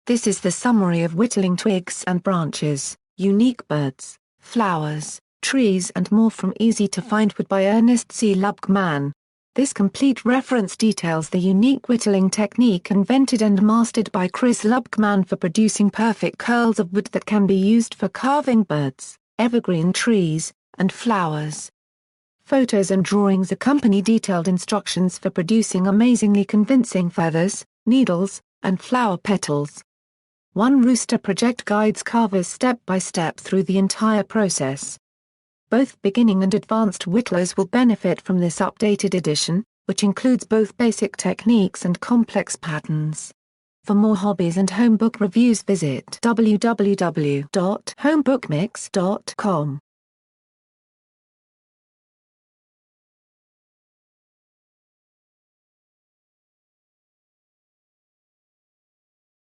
This is the summary of Whittling Twigs and Branches, Unique Birds, Flowers, Trees and More from Easy to Find Wood by Ernest C. Lubkemann. This complete reference details the unique whittling technique invented and mastered by Chris Lubkemann for producing perfect curls of wood that can be used for carving birds, evergreen trees, and flowers. Photos and drawings accompany detailed instructions for producing amazingly convincing feathers, needles, and flower petals. One Rooster project guides carvers step by step through the entire process. Both beginning and advanced whittlers will benefit from this updated edition, which includes both basic techniques and complex patterns. For more hobbies and home book reviews, visit www.homebookmix.com.